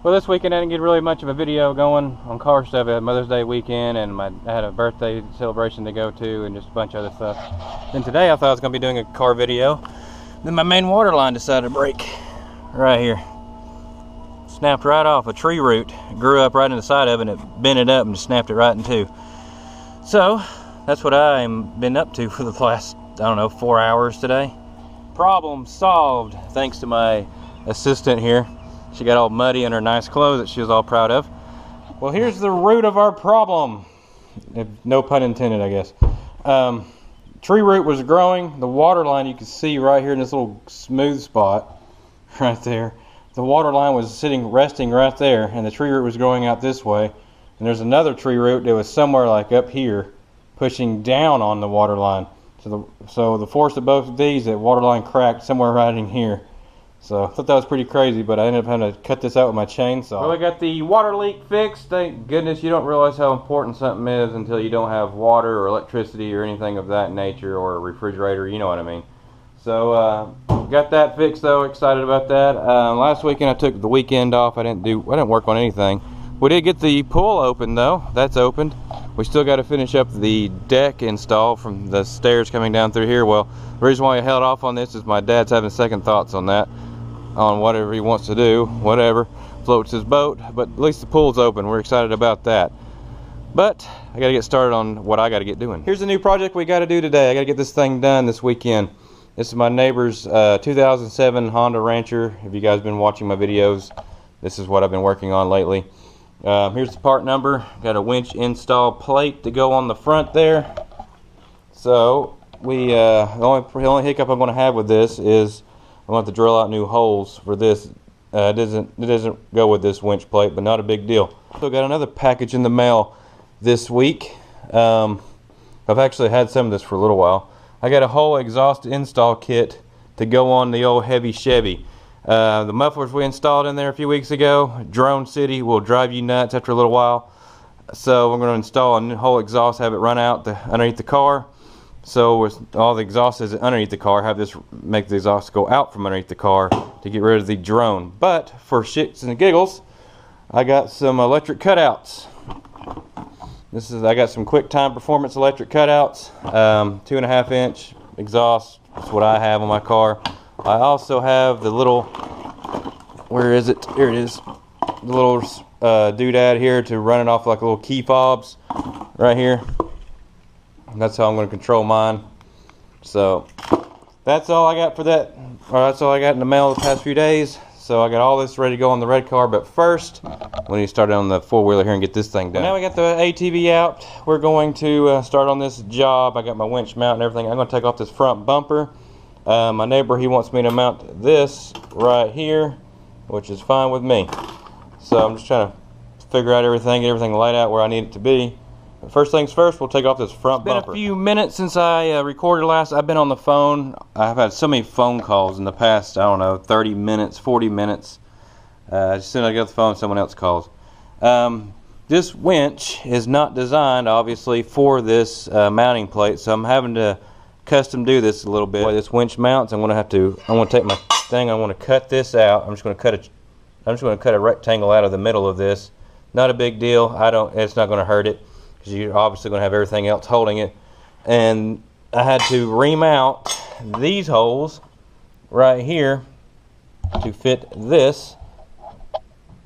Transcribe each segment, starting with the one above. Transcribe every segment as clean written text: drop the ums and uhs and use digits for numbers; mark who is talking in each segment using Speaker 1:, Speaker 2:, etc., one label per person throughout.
Speaker 1: Well, this weekend I didn't get really much of a video going on car stuff. I had Mother's Day weekend, and I had a birthday celebration to go to, and just a bunch of other stuff. Then today I thought I was going to be doing a car video. Then my main water line decided to break right here. Snapped right off. A tree root grew up right in the side of it, and it bent it up and snapped it right in two. So that's what I've been up to for the last, I don't know, 4 hours today. Problem solved, thanks to my assistant here. She got all muddy in her nice clothes that she was all proud of. Well, here's the root of our problem. No pun intended, I guess. Tree root was growing. The water line you can see right here in this little smooth spot right there. The water line was resting right there, and the tree root was growing out this way. And there's another tree root that was somewhere like up here, pushing down on the water line. So the force of both of these, that water line cracked somewhere right in here. So I thought that was pretty crazy, but I ended up having to cut this out with my chainsaw. Well, I got the water leak fixed. Thank goodness. You don't realize how important something is until you don't have water or electricity or anything of that nature, or a refrigerator, you know what I mean. So got that fixed though, excited about that. Last weekend I took the weekend off. I didn't work on anything. We did get the pool open though. That's opened. We still got to finish up the deck install from the stairs coming down through here. Well, the reason why I held off on this is my dad's having second thoughts on that. On whatever he wants to do, whatever floats his boat, but at least the pool's open. We're excited about that. But I got to get started on what I got to get doing. Here's a new project we got to do today. I got to get this thing done this weekend. This is my neighbor's 2007 Honda Rancher. If you guys been watching my videos, this is what I've been working on lately. Here's the part number. Got a winch install plate to go on the front there. So the only hiccup I'm going to have with this is I want to drill out new holes for this. It doesn't go with this winch plate, but not a big deal. So got another package in the mail this week. I've actually had some of this for a little while. I got a whole exhaust install kit to go on the old heavy Chevy. The mufflers we installed in there a few weeks ago, Drone City, will drive you nuts after a little while. So we're going to install a whole exhaust, have it run out underneath the car. So with all the exhaust is underneath the car, have this make the exhaust go out from underneath the car to get rid of the drone. But for shits and giggles, I got some electric cutouts. I got some QuickTime Performance electric cutouts, 2.5 inch exhaust. That's what I have on my car. I also have the little, where is it? Here it is. The little doodad here to run it off like little key fobs right here. That's how I'm going to control mine. So that's all I got for that. Or that's all I got in the mail the past few days. So I got all this ready to go on the red car. But first, we need to start on the four-wheeler here and get this thing done. Now we got the ATV out. We're going to start on this job. I got my winch mount and everything. I'm going to take off this front bumper. My neighbor, he wants me to mount this right here, which is fine with me. So I'm just trying to figure out everything, get everything laid out where I need it to be. First things first, we'll take off this front bumper. It's been a few minutes since I recorded last. I've been on the phone. I've had so many phone calls in the past, I don't know, 30 minutes, 40 minutes. As soon as I get off the phone, someone else calls. This winch is not designed, obviously, for this mounting plate, so I'm having to custom do this a little bit. The way this winch mounts, I'm going to take my thing, I want to cut this out. I'm just going to cut a rectangle out of the middle of this. Not a big deal. It's not going to hurt it, because you're obviously going to have everything else holding it. And I had to remount these holes right here to fit this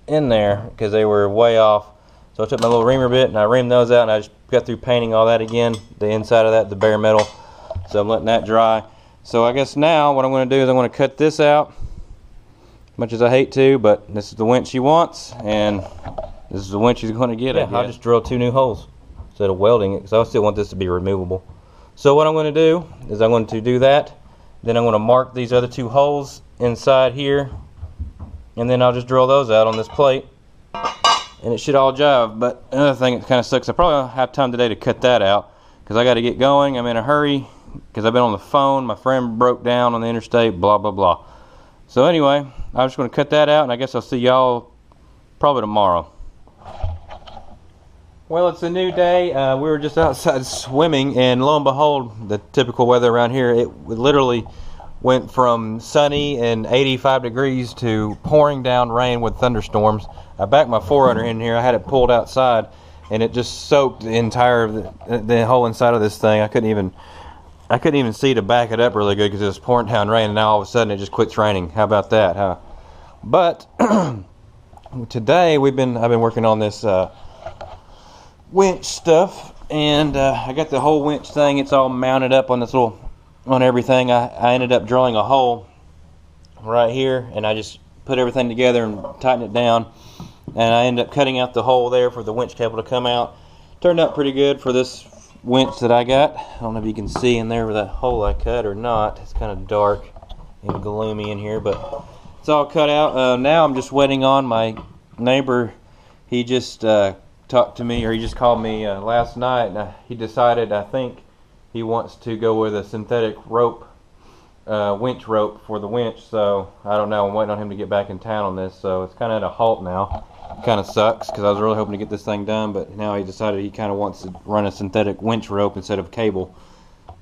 Speaker 1: in there because they were way off. So I took my little reamer bit and I reamed those out, and I just got through painting all that again, the inside of that, the bare metal. So I'm letting that dry. So I guess now what I'm going to do is I'm going to cut this out, much as I hate to, but this is the winch he wants, and this is the winch he's going to get. I'll just drill 2 new holes instead of welding it, because I still want this to be removable. So what I'm going to do is I'm going to do that, then I'm going to mark these other 2 holes inside here, and then I'll just drill those out on this plate, and it should all jive. But another thing that kind of sucks, I probably don't have time today to cut that out, because I got to get going. I'm in a hurry because I've been on the phone. My friend broke down on the interstate, blah blah blah. So anyway, I'm just going to cut that out, and I guess I'll see y'all probably tomorrow. Well, it's a new day. We were just outside swimming, and lo and behold, the typical weather around here, it literally went from sunny and 85 degrees to pouring down rain with thunderstorms. I backed my 4Runner in here. I had it pulled outside, and it just soaked the entire the whole inside of this thing. I couldn't even see to back it up really good because it was pouring down rain, and now all of a sudden it just quits raining. How about that, huh? But today I've been working on this winch stuff, and I got the whole winch thing. It's all mounted up on this on everything. I ended up drilling a hole right here, and I just put everything together and tightened it down, and I ended up cutting out the hole there for the winch cable to come out. Turned out pretty good for this winch that I got. I don't know if you can see in there where that hole I cut or not. It's kind of dark and gloomy in here, but it's all cut out. Now I'm just waiting on my neighbor. He just talked to me, or he just called me last night, and he decided, I think he wants to go with a synthetic rope, winch rope for the winch. So I don't know, I'm waiting on him to get back in town on this, so it's kind of at a halt now. Kind of sucks because I was really hoping to get this thing done, but now he decided he kind of wants to run a synthetic winch rope instead of cable.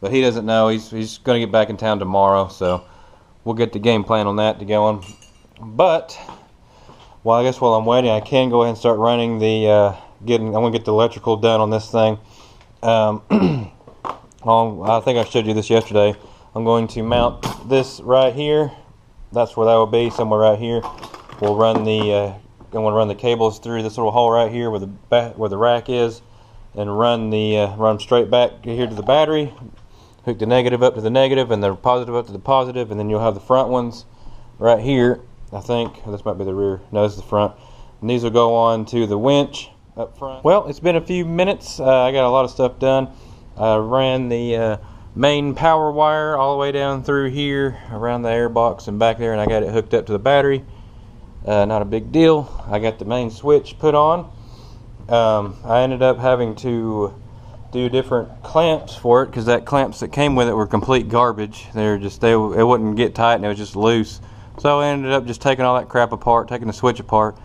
Speaker 1: But he doesn't know. He's going to get back in town tomorrow, so we'll get the game plan on that to go on. But I guess while I'm waiting, I can go ahead and start running the I'm going to get the electrical done on this thing. I think I showed you this yesterday. I'm going to mount this right here. That's where that will be, somewhere right here. We'll run the I'm going to run the cables through this little hole right here where the rack is, and run straight back here to the battery. Hook the negative up to the negative and the positive up to the positive, and then you'll have the front ones right here. I think this might be the rear. No, this is the front. And these will go on to the winch up front. Well, it's been a few minutes. I got a lot of stuff done. I ran the main power wire all the way down through here around the air box and back there, and I got it hooked up to the battery. Not a big deal. I got the main switch put on. I ended up having to do different clamps for it because that clamps that came with it were complete garbage. It wouldn't get tight, and it was just loose. So I ended up just taking all that crap apart, taking the switch apart,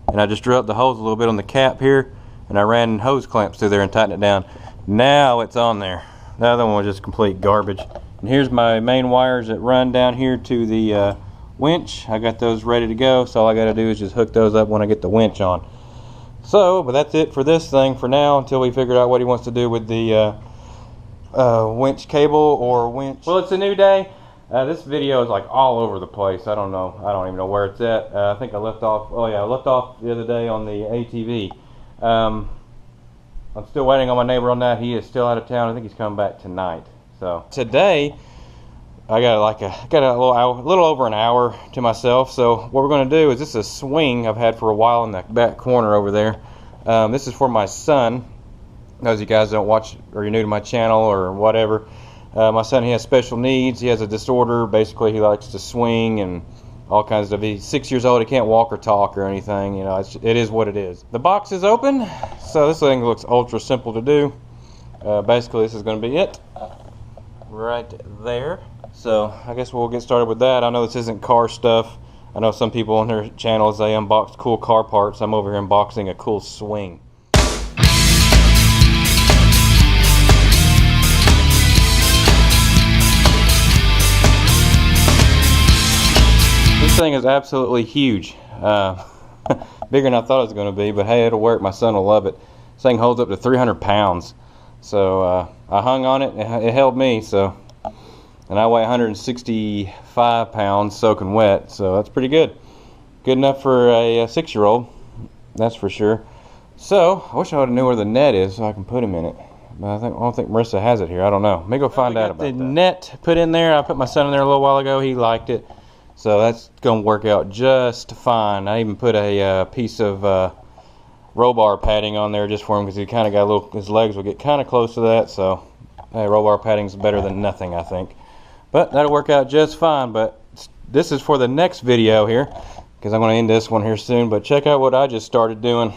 Speaker 1: and I just drilled the hose a little bit on the cap here, and I ran hose clamps through there and tightened it down. Now it's on there. The other one was just complete garbage. And here's my main wires that run down here to the winch. I got those ready to go, so all I got to do is just hook those up when I get the winch on. So, but that's it for this thing for now, until we figure out what he wants to do with the winch cable or winch. Well, it's a new day. This video is like all over the place. I don't know. I don't even know where it's at. I think I left off. Oh yeah, I left off the other day on the ATV. I'm still waiting on my neighbor on that. He is still out of town. I think he's coming back tonight. So today I got a little over an hour to myself. So what we're going to do is, this is a swing I've had for a while in the back corner over there. This is for my son. Those of you guys don't watch, or you're new to my channel or whatever, my son, he has special needs. He has a disorder. Basically, he likes to swing and all kinds of stuff. He's 6 years old. He can't walk or talk or anything. You know, it is what it is. The box is open, so this thing looks ultra simple to do. Basically, this is going to be it right there. So I guess we'll get started with that. I know this isn't car stuff. I know some people on their channels, they unbox cool car parts. I'm over here unboxing a cool swing. This thing is absolutely huge. Bigger than I thought it was going to be, but hey, it'll work. My son will love it. This thing holds up to 300 pounds. So I hung on it. It held me. So, and I weigh 165 pounds soaking wet. So that's pretty good. Good enough for a 6-year-old. That's for sure. So I wish I would have knew where the net is so I can put him in it. But I don't think Marissa has it here. I don't know. Let me go find out about that. The net put in there. I put my son in there a little while ago. He liked it. So that's going to work out just fine. I even put a piece of roll bar padding on there just for him, because he kind of got a little, his legs will get kind of close to that. So hey, roll bar padding is better than nothing, I think. But that'll work out just fine. But this is for the next video here, because I'm going to end this one here soon. But check out what I just started doing.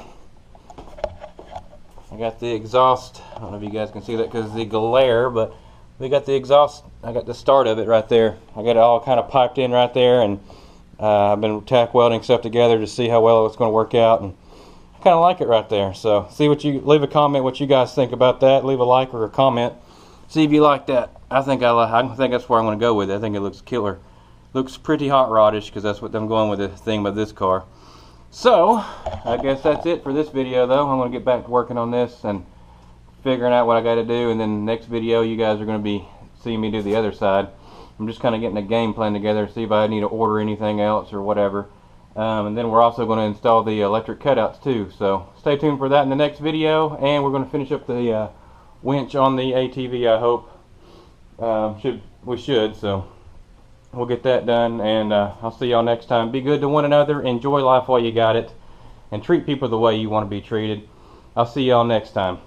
Speaker 1: I got the exhaust. I don't know if you guys can see that because of the glare, but we got the exhaust. I got the start of it right there. I got it all kind of piped in right there, and I've been tack welding stuff together to see how well it's going to work out, and I kind of like it right there. So leave a comment what you guys think about that. Leave a like or a comment. See if you like that. I think that's where I'm going to go with it. I think it looks killer. Looks pretty hot rodish because that's what I'm going with the thing with this car. So I guess that's it for this video though. I'm going to get back to working on this and figuring out what I got to do, and then the next video you guys are going to be seeing me do the other side. I'm just kind of getting a game plan together, see if I need to order anything else or whatever. And then we're also going to install the electric cutouts too. So stay tuned for that in the next video, and we're going to finish up the winch on the ATV, I hope. We should, so we'll get that done, and I'll see y'all next time. Be good to one another, enjoy life while you got it, and treat people the way you want to be treated. I'll see y'all next time.